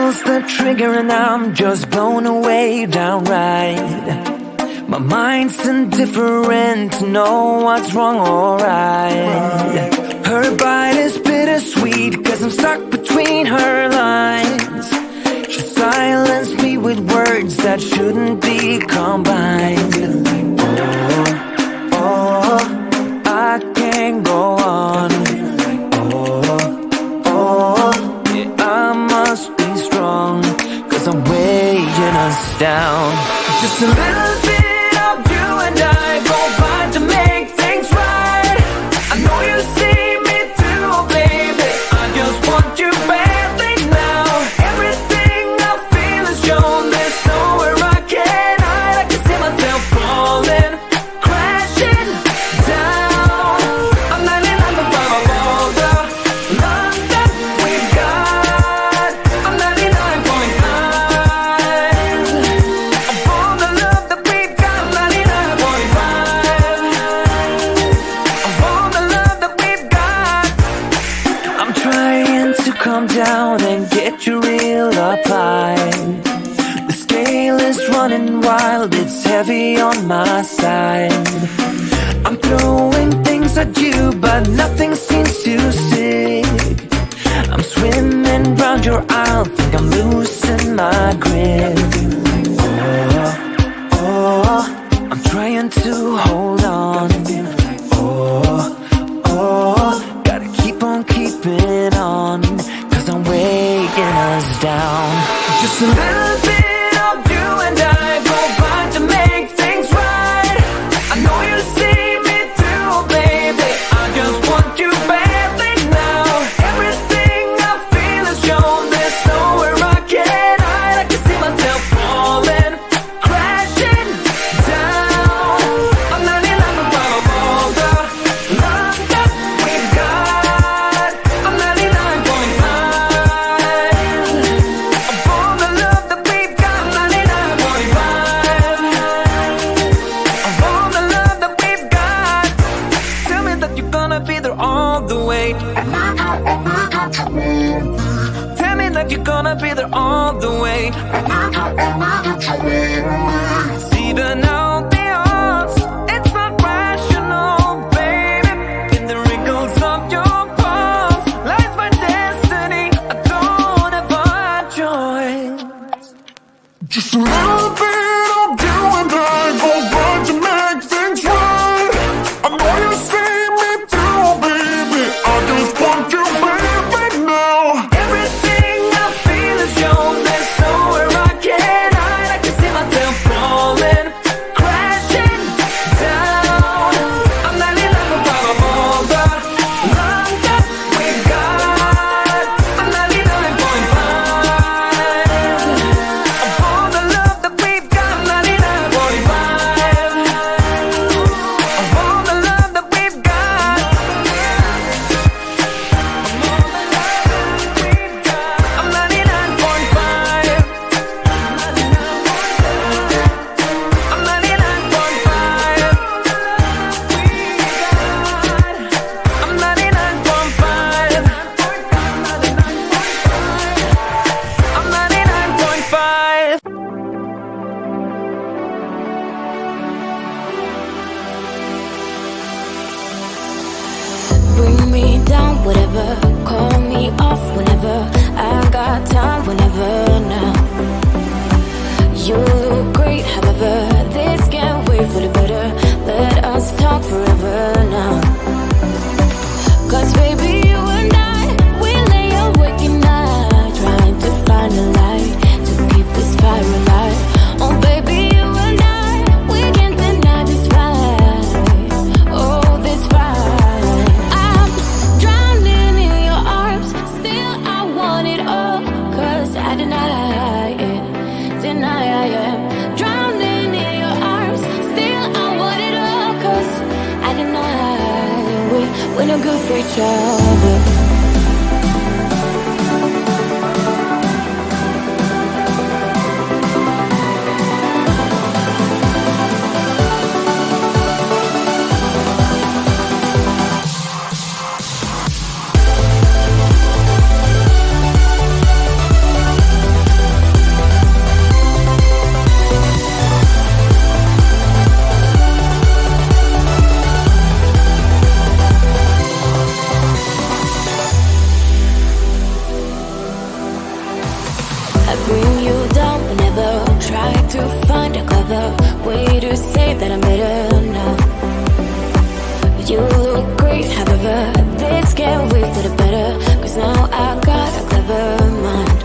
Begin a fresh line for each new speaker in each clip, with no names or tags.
pulls the trigger and I'm just blown away downright. My mind's indifferent to know what's wrong or right. Her bite is bittersweet, cause I'm stuck between her lines. She silenced me with words that shouldn't be combined. Oh, I can't go on. Yeah, I must be strong, cause I'm weighing us down. Just a little bit of you and I combine to make things right. I know you see me too, baby. I just want you badly now. Everything I feel is shown. There's nowhere I can hide. I can see myself falling, crashing down. I'm not in love with all the love that we've got. I'm 99.5 of all the love that we've got. I'm 99.5 of all the love that we've got. I'm trying to calm down and get you real up high. The scale is running wild, it's heavy on my side. I'm throwing things at you, but nothing seems to stick. I'm swimming round your aisle, think I'm losing my grip. I'm trying to hold on. Gotta keep on keeping on, cause I'm weighing us down. Just a little bit of you and I combine to make things right. I know you see me too, baby. I just want you badly now. Everything I feel is shown. There's nowhere I can hide. I can see myself falling, crashing down. I'm 99.5 of all the love that we've got. I'm 99.5 of all the love that we've got. I'm 99.5 of all the love that we've got. Tell me that you're gonna be there all the way. Tell me that you're gonna be there all the way. Even out the odds, it's not rational, baby. In the wrinkles of your palms lies my destiny. I don't have a choice. Just a little bit of you and I go run to make things right. I know you see me too, baby. I just want you baby now. Everything I feel is shown. There's nowhere I can hide. I can see myself falling, crashing down. I'm 99.5 of all the love that we've got. I'm 99.5 of all the love that we've got. I'm 99.5 of all the love that we've got. I'm 99.5. I'm 99.5. I'm 99.5. I'm 99.5.
Bring me down, whatever. Call me off whenever. I got time whenever now. You look great, however. This can't wait for the better. Let us talk forever now. Cause baby, you and I, we lay awake at night, trying to find a light to keep this fire alive. Oh baby, you and I, we can't deny this fight. Oh, this fight. I'm drowning in your arms. Still I want it all. Cause I deny it. Deny I am drowning in your arms. Still I want it all. Cause I deny we're no good for each other. to say that I'm better now. You look great, however, this can't wait for the better. Cause now I got a clever mind.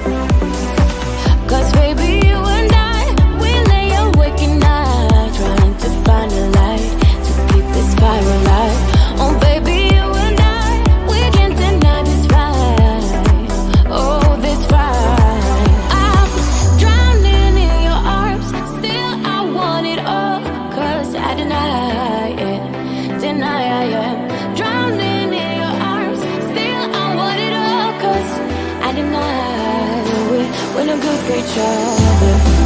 Cause baby, you and I, we lay awake at night, trying to find a light to keep this fire alive. Oh baby, you and I, we can't deny this right. Oh, this right. I'm drowning in your arms, still I want it all. Cause I deny it, deny I am. Drowning in your arms, still I want it all. Cause I deny we're no good for each other.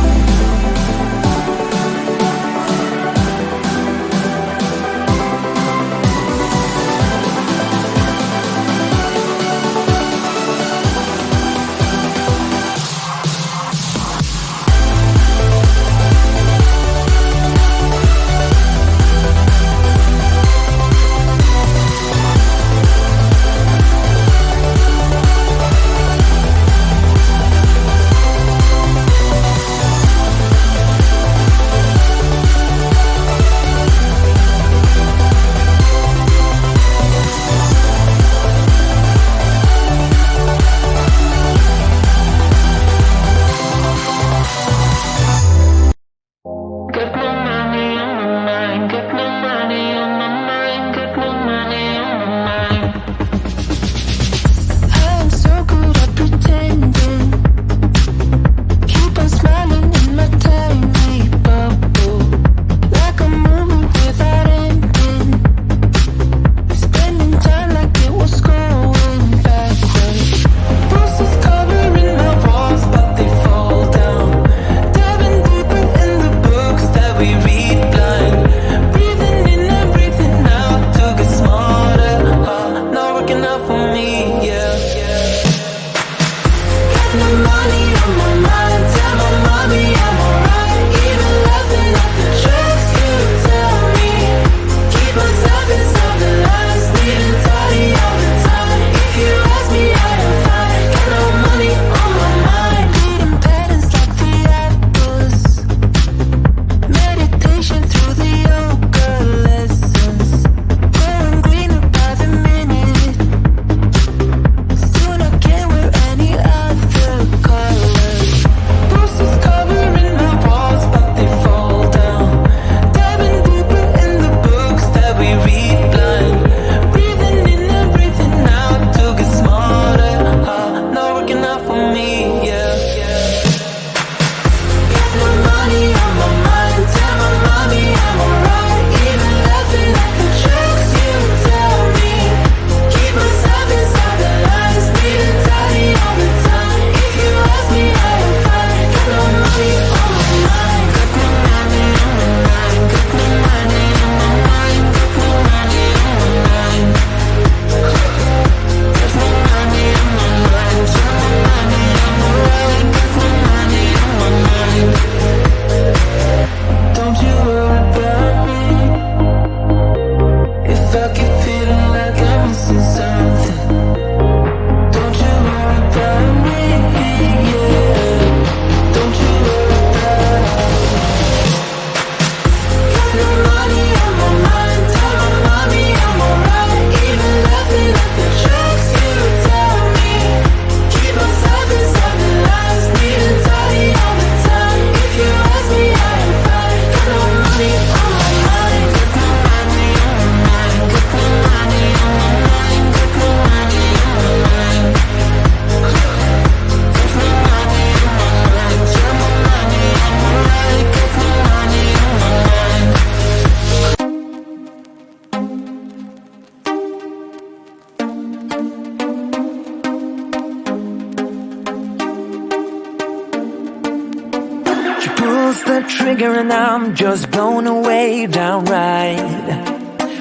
the trigger and I'm just blown away downright.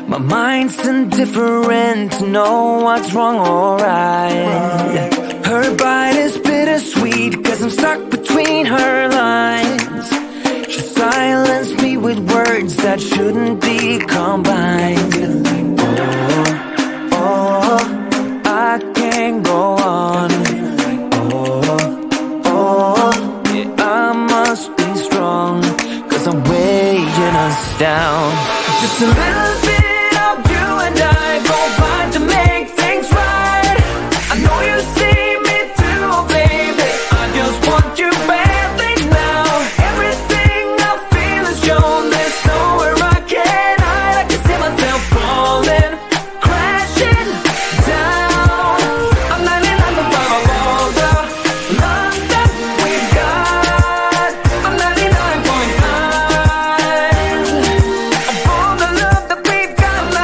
My mind's indifferent to know what's wrong or right. Her bite is bittersweet, cause I'm stuck between her lines. She silenced me with words that shouldn't be combined. Oh, I can't go on. Yeah, I must be strong, cause I'm weighing us a little bit of you and I combine to make things right. I know you see me too, baby. I just want you badly now. Everything I feel is shown. There's nowhere I can hide. I can see myself falling, crashing down. I'm 99.5 of all the love that we've got. I'm 99.5 of all the love that we've got. 99.5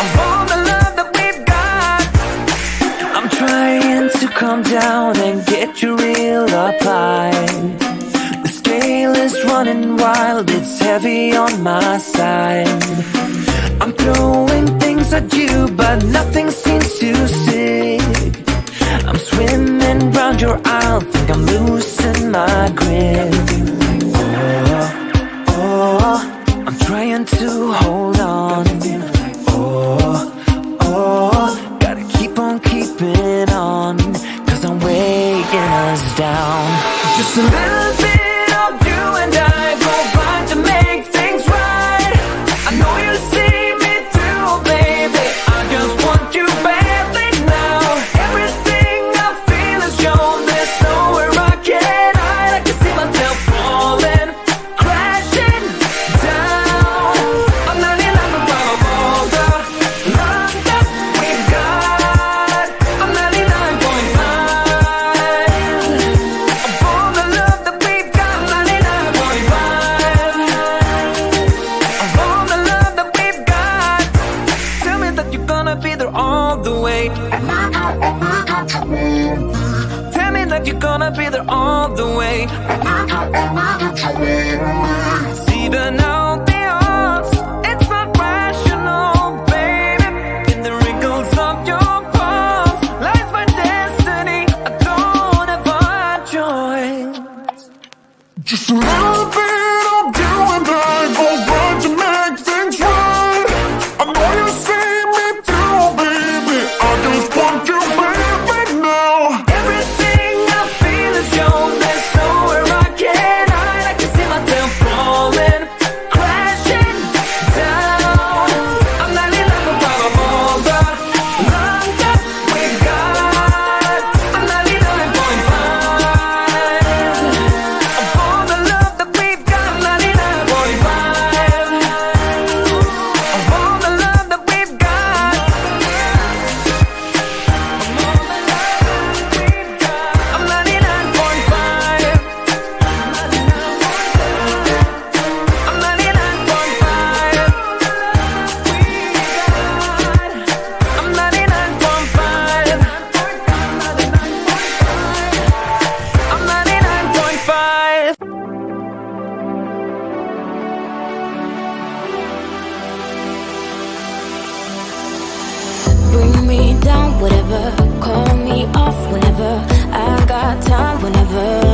of all the love that we've got. I'm trying to calm down and get you real up high. The scale is running wild, it's heavy on my side. I'm throwing things at you, but nothing seems to stick. I'm swimming round your aisle, think I'm losing my grip. Oh, I'm trying to hold on. Oh, gotta keep on keeping on, 'cause I'm weighing us down. Just a little bit of you and I combine to make things right. I know you see me too, baby. I just want you badly now. Everything I feel is shown. There's nowhere I can hide. I can see myself falling, crashing down. I'm 99.5 of all the love that we've got. I'm 99.5 of all the love that we've got. 99.5 of all the love that we've got. Tell me that you're gonna be there all the way. Tell me that you're gonna be there all the way. Even out the odds, it's not rational, baby. In the wrinkles of your palms lies my destiny. I don't have a choice. Just a little bit of you and I go right to make things right. I know you see me too, baby. I just want you baby now. Everything I feel is shown. There's nowhere I can hide. I can see myself falling, crashing down. I'm 99.5 of all the love that we've got. I'm 99.5 of all the love that we've got. 99.5 of all the love that we've got. I'm 99.5. I'm 99.5. I'm 99.5. I'm 99.5.
Bring me down, whatever. Call me off whenever. I got time whenever